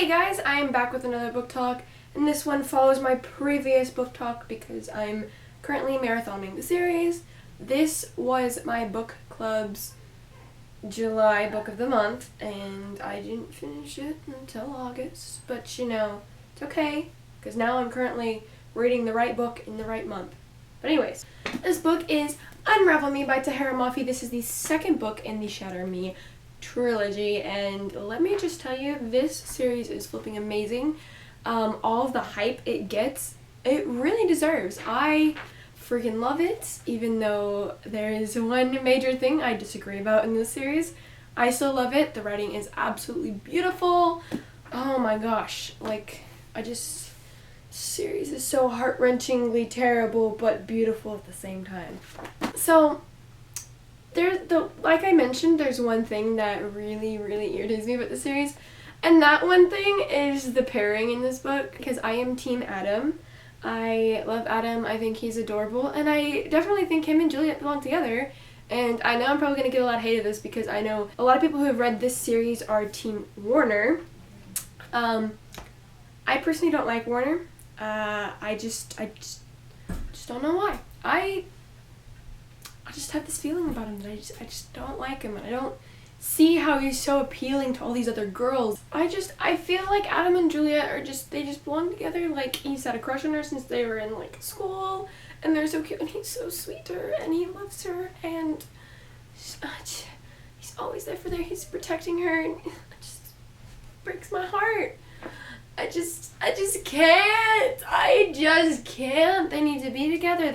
Hey guys, I am back with another book talk, and this one follows my previous book talk because I'm currently marathoning the series. This was my book club's July book of the month, and I didn't finish it until August, but you know, it's okay, because now I'm currently reading the right book in the right month. But anyways, this book is Unravel Me by Tahereh Mafi. This is the second book in the Shatter Me trilogy, and let me just tell you, this series is flipping amazing. All of the hype it gets, it really deserves. I freaking love it, even though there is one major thing I disagree about in this series. I still love it. The writing is absolutely beautiful. Oh my gosh, series is so heart-wrenchingly terrible but beautiful at the same time. So like I mentioned, there's one thing that really irritates me about the series, and that one thing is the pairing in this book, because I am Team Adam. I love Adam. I think he's adorable, and I definitely think him and Juliet belong together. And I know I'm probably going to get a lot of hate of this because I know a lot of people who have read this series are Team Warner. I personally don't like Warner. I just don't know why. I just have this feeling about him that I just don't like him, and I don't see how he's so appealing to all these other girls. I feel like Adam and Juliet are they just belong together. Like, he's had a crush on her since they were in school, and they're so cute, and he's so sweet to her, and he loves her, and he's always there for her. He's protecting her, and it just breaks my heart. I just can't. I just can't. They need to be together.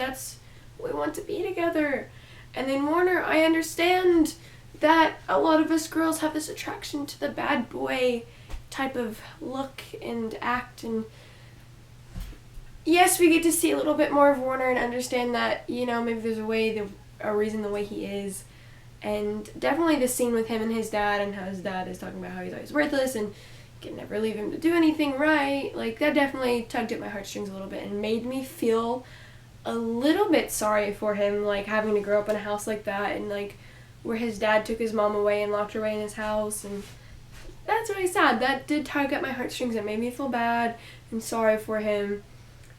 We want to be together. And then Warner, I understand that a lot of us girls have this attraction to the bad boy type of look and act, and yes, we get to see a little bit more of Warner and understand that, you know, maybe there's a reason the way he is. And definitely the scene with him and his dad, and how his dad is talking about how he's always worthless and can never leave him to do anything right, like, that definitely tugged at my heartstrings a little bit and made me feel a little bit sorry for him, like, having to grow up in a house like that, and where his dad took his mom away and locked her away in his house, and that's really sad. That did tug at my heartstrings and made me feel bad and sorry for him.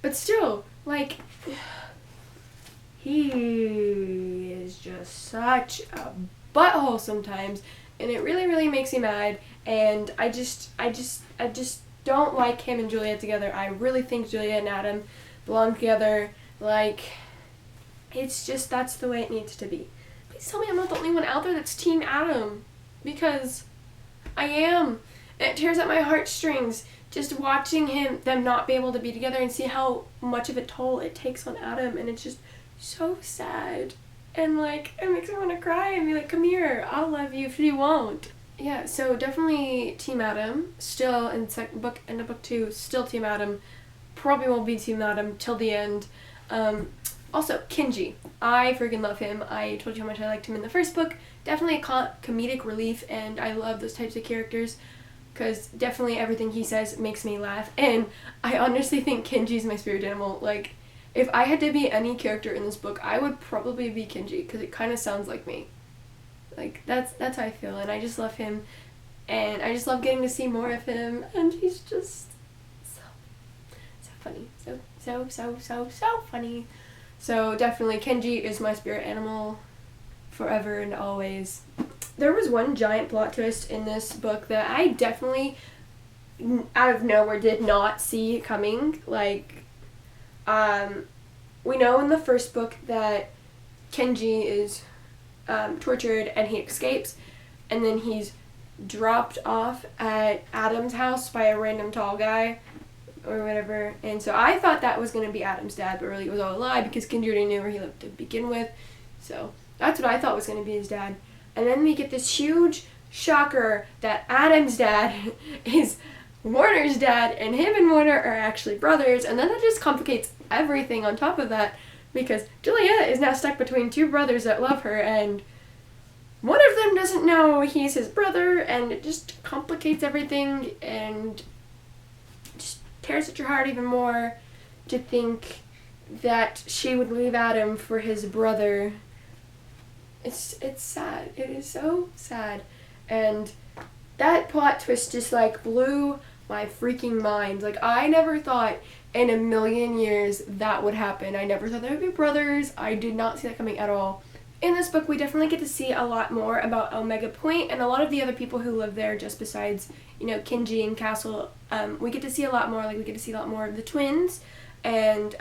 But still, he is just such a butthole sometimes, and it really makes me mad, and I just don't like him and Juliet together. I really think Juliet and Adam belong together. It's just, that's the way it needs to be. Please tell me I'm not the only one out there that's Team Adam, because I am. And it tears at my heartstrings just watching them not be able to be together and see how much of a toll it takes on Adam, and it's just so sad. And it makes me want to cry and be like, come here, I'll love you if you won't. Yeah, so definitely Team Adam. Still in second book, end of book 2, still Team Adam. Probably won't be Team Adam till the end. Also, Kenji. I freaking love him. I told you how much I liked him in the first book. Definitely a comedic relief, and I love those types of characters, because definitely everything he says makes me laugh. And I honestly think Kenji's my spirit animal. If I had to be any character in this book, I would probably be Kenji, because it kind of sounds like me. That's how I feel, and I just love him, and I just love getting to see more of him, and he's just so funny. So funny. So definitely Kenji is my spirit animal forever and always. There was one giant plot twist in this book that I definitely, out of nowhere, did not see coming. We know in the first book that Kenji is tortured and he escapes, and then he's dropped off at Adam's house by a random tall guy or whatever, and so I thought that was going to be Adam's dad, but really it was all a lie, because Kenji already knew where he lived to begin with. So that's what I thought was going to be his dad. And then we get this huge shocker that Adam's dad is Warner's dad, and him and Warner are actually brothers, and then that just complicates everything on top of that, because Juliet is now stuck between two brothers that love her, and one of them doesn't know he's his brother, and it just complicates everything, and just tears at your heart even more to think that she would leave Adam for his brother. It's sad. It is so sad. And that plot twist just blew my freaking mind. Like, I never thought in a million years that would happen. I never thought they would be brothers. I did not see that coming at all. In this book, we definitely get to see a lot more about Omega Point and a lot of the other people who live there, just besides, Kenji and Castle. We get to see a lot more. Like, we get to see a lot more of the twins and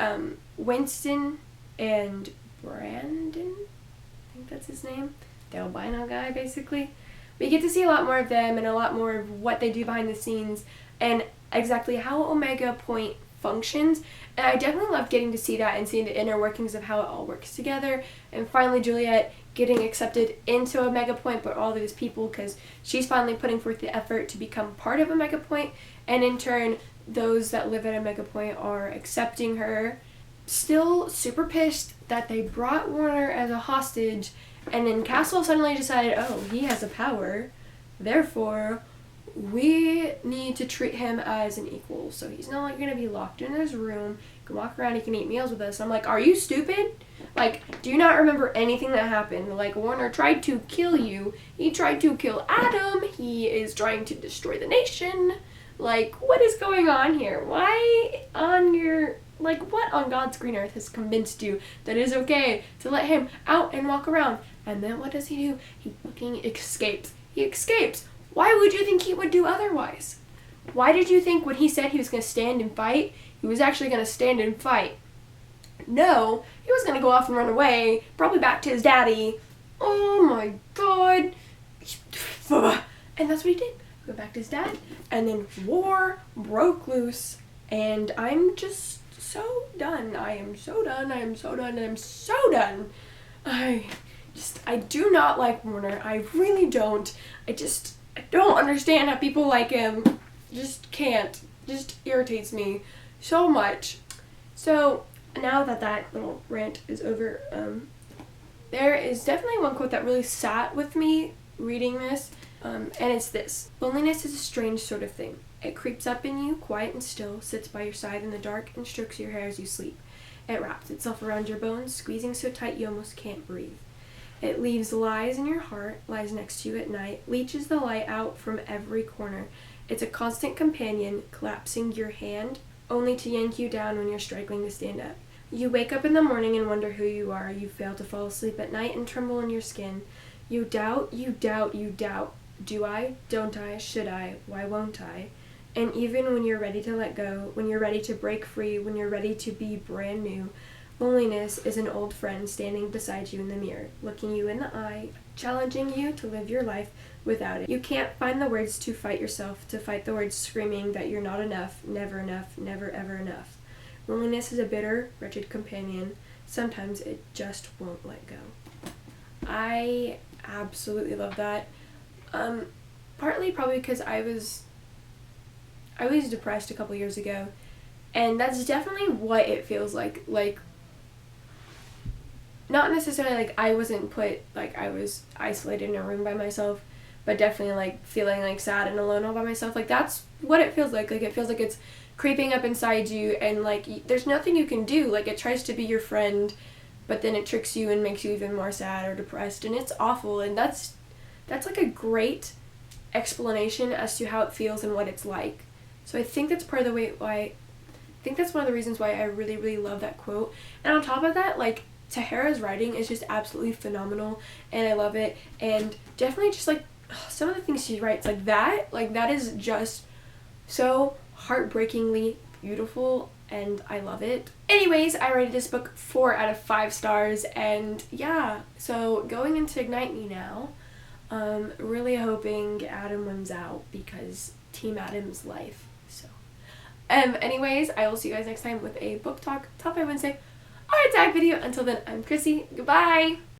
Winston and Brandon. I think that's his name. The albino guy, basically. We get to see a lot more of them and a lot more of what they do behind the scenes and exactly how Omega Point functions. And I definitely love getting to see that and seeing the inner workings of how it all works together. And finally, Juliet getting accepted into Omega Point by all these people because she's finally putting forth the effort to become part of Omega Point. And in turn, those that live at Omega Point are accepting her. Still super pissed that they brought Warner as a hostage, and then Castle suddenly decided, oh, he has a power, therefore we need to treat him as an equal. So he's not like going to be locked in his room, he can walk around, he can eat meals with us. And I'm like, are you stupid? Like, do you not remember anything that happened? Like, Warner tried to kill you, he tried to kill Adam, he is trying to destroy the nation. Like, what is going on here? Why on your... Like, what on God's green earth has convinced you that it is okay to let him out and walk around? And then what does he do? He fucking escapes. He escapes. Why would you think he would do otherwise? Why did you think when he said he was going to stand and fight, he was actually going to stand and fight? No, he was going to go off and run away, probably back to his daddy. Oh my God. And that's what he did. Go back to his dad, and then war broke loose, and I'm just so done. I am so done. I am so done. I'm so done. I do not like Warner. I really don't. I don't understand how people like him. Just can't. Just irritates me so much. So now that little rant is over, there is definitely one quote that really sat with me reading this. And it's this. Loneliness is a strange sort of thing. It creeps up in you, quiet and still, sits by your side in the dark, and strokes your hair as you sleep. It wraps itself around your bones, squeezing so tight you almost can't breathe. It leaves lies in your heart, lies next to you at night, leeches the light out from every corner. It's a constant companion, collapsing your hand, only to yank you down when you're struggling to stand up. You wake up in the morning and wonder who you are. You fail to fall asleep at night and tremble in your skin. You doubt, you doubt, you doubt. Do I? Don't I? Should I? Why won't I? And even when you're ready to let go, when you're ready to break free, when you're ready to be brand new, loneliness is an old friend standing beside you in the mirror, looking you in the eye, challenging you to live your life without it. You can't find the words to fight yourself, to fight the words screaming that you're not enough, never ever enough. Loneliness is a bitter, wretched companion. Sometimes it just won't let go. I absolutely love that. Partly probably because I was depressed a couple years ago, and that's definitely what it feels like. Like, not necessarily like I wasn't put, like I was isolated in a room by myself, but definitely like feeling like sad and alone all by myself. Like, that's what it feels like. Like, it feels like it's creeping up inside you, and like there's nothing you can do. Like, it tries to be your friend, but then it tricks you and makes you even more sad or depressed, and it's awful. And that's like a great explanation as to how it feels and what it's like. So I think that's part of the way why, I think that's one of the reasons why I really, really love that quote. And on top of that, like, Tahereh's writing is just absolutely phenomenal, and I love it. And definitely just like some of the things she writes, like that is just so heartbreakingly beautiful, and I love it. Anyways, I rated this book 4 out of 5 stars, and yeah, so going into Ignite Me now, really hoping Adam wins out because Team Adam's life. So, anyways, I will see you guys next time with a book talk Top 5 Wednesday art attack video. Until then, I'm Chrissy. Goodbye!